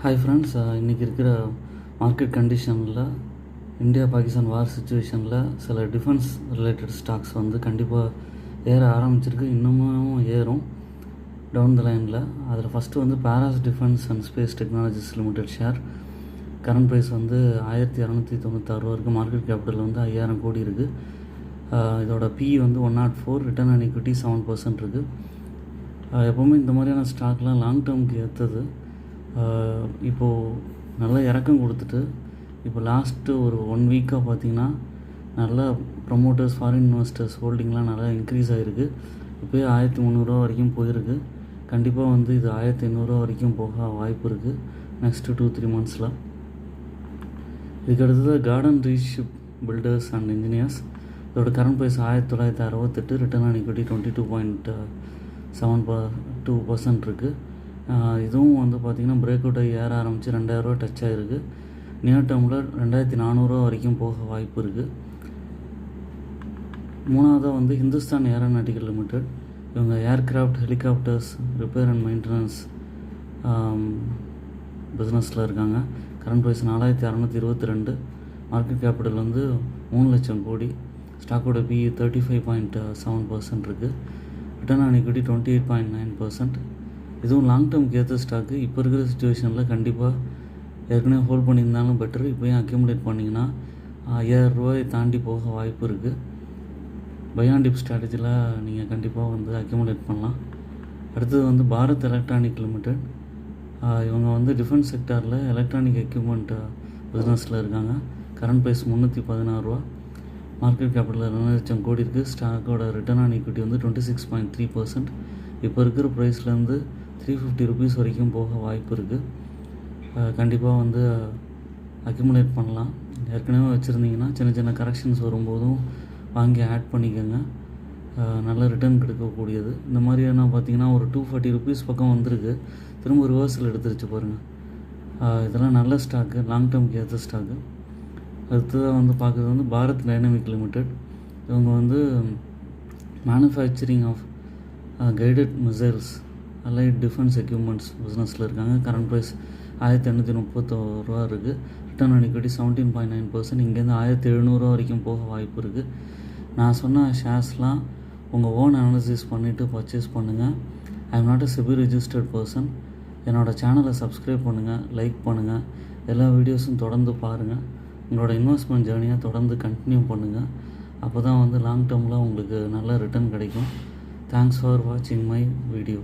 Hi friends, இன்றைக்கி இருக்கிற market கண்டிஷனில் இந்தியா பாகிஸ்தான் வார் சுச்சுவேஷனில் சில டிஃபென்ஸ் ரிலேட்டட் ஸ்டாக்ஸ் வந்து கண்டிப்பாக ஏற ஆரம்பிச்சிருக்கு. இன்னமும் ஏறும் டவுன் த லைனில். அதில் ஃபஸ்ட்டு வந்து Paras defence and space technologies limited share. Current price வந்து 1296 இருக்குது. மார்க்கெட் கேபிட்டல் வந்து 5000 கோடி இருக்குது. இதோட PE வந்து 104, ரிட்டர்ன் ஆன் ஈக்விட்டி 7% இருக்குது. எப்போவுமே இந்த மாதிரியான ஸ்டாக்லாம் லாங் டேர்முக்கு ஏற்றது. இப்போது நல்லா இறக்கம் கொடுத்துட்டு இப்போ லாஸ்ட்டு ஒரு 1 வீக்காக பார்த்திங்கன்னா நல்லா ப்ரொமோட்டர்ஸ், ஃபாரின் இன்வெஸ்டர்ஸ் ஹோல்டிங்லாம் நல்லா இன்க்ரீஸ் ஆகிருக்கு. இப்போயே 1300 வரைக்கும் போயிருக்கு. கண்டிப்பாக வந்து இது 1800 வரைக்கும் போக வாய்ப்பு இருக்குது நெக்ஸ்ட்டு 2-3 மந்த்ஸில். இதுக்கடுத்தது garden reach builders and engineers. இதோட current price 1968, return on equity 22.72% இருக்குது. இதுவும் வந்து பார்த்திங்கன்னா பிரேக் அவுட் ஆகி ஏற ஆரம்பித்து 2000 டச் ஆகிருக்கு. நியர் டேர்மில் 2400 வரைக்கும் போக வாய்ப்பு இருக்குது. மூணாவதாக வந்து ஹிந்துஸ்தான் ஏரோநாட்டிக்கல் லிமிடெட். இவங்க aircraft, helicopters repair and maintenance பிஸ்னஸில் இருக்காங்க. கரண்ட் ப்ரைஸ் 4622, மார்க்கெட் கேபிட்டல் வந்து 3 லட்சம் கோடி. ஸ்டாக்கோட PE 35.7% இருக்குது. Return on equity 28.9%. இதுவும் லாங் டேர்முக்கு ஏற்ற ஸ்டாக்கு. இப்போ இருக்கிற சுச்சுவேஷனில் கண்டிப்பாக ஏற்கனவே ஹோல்ட் பண்ணியிருந்தாலும் பெட்டர். இப்போயும் அக்யூமுலேட் பண்ணிங்கன்னா 5000 ரூபாய் தாண்டி போக வாய்ப்பு இருக்குது. பை அண்ட் டிப் ஸ்ட்ராட்டஜியில் நீங்கள் கண்டிப்பாக வந்து அக்யூமுலேட் பண்ணலாம். அடுத்தது வந்து பாரத் எலக்ட்ரானிக் லிமிடெட். இவங்க வந்து டிஃபென்ஸ் செக்டாரில் எலக்ட்ரானிக் எக்யூப்மெண்ட் பிஸ்னஸில் இருக்காங்க. கரண்ட் ப்ரைஸ் 316 ரூபா. மார்க்கெட் கேபிட்டல் 2 லட்சம் கோடி இருக்குது. ஸ்டாக்கோட ரிட்டர்ன் ஆன் ஈக்விட்டி வந்து 26.3%. இப்போ இருக்கிற ப்ரைஸ்லேருந்து 350 ருபீஸ் வரைக்கும் போக வாய்ப்பு இருக்குது. கண்டிப்பாக வந்து அக்யூமுலேட் பண்ணலாம். ஏற்கனவே வச்சுருந்தீங்கன்னா சின்ன சின்ன கரெக்ஷன்ஸ் வரும்போதும் வாங்கி ஆட் பண்ணிக்கோங்க. நல்ல ரிட்டர்ன் கிடைக்கக்கூடியது. இந்த மாதிரியான பார்த்திங்கன்னா ஒரு 240 ருபீஸ் பக்கம் வந்திருக்கு. திரும்ப ரிவர்சல் எடுத்துருச்சு பாருங்கள். இதெல்லாம் நல்ல ஸ்டாக்கு, லாங் டேர்முக்கு ஏற்ற ஸ்டாக்கு. அடுத்ததாக வந்து பார்க்குறது வந்து பாரத் டைனமிக் லிமிடெட். இவங்க வந்து manufacturing of guided missiles, allied defence equipments பிஸ்னஸில் இருக்காங்க. கரண்ட் ப்ரைஸ் 1831 ரூபா இருக்குது. Return on equity 17.9%. இங்கேருந்து 1700 வரைக்கும் போக வாய்ப்பு இருக்குது. நான் சொன்ன ஷேர்ஸ்லாம் உங்கள் ஓன் அனாலிசிஸ் பண்ணிவிட்டு பர்ச்சேஸ் பண்ணுங்கள். I am not a SEBI registered person. என்னோடய சேனலை சப்ஸ்கிரைப் பண்ணுங்கள், லைக் பண்ணுங்கள், எல்லா வீடியோஸும் தொடர்ந்து பாருங்கள். உங்களோட இன்வெஸ்ட்மெண்ட் ஜேர்னியை தொடர்ந்து கண்டினியூ பண்ணுங்கள். அப்போ தான் வந்து லாங் டேர்மில் உங்களுக்கு நல்ல ரிட்டர்ன் கிடைக்கும். Thanks for watching my video.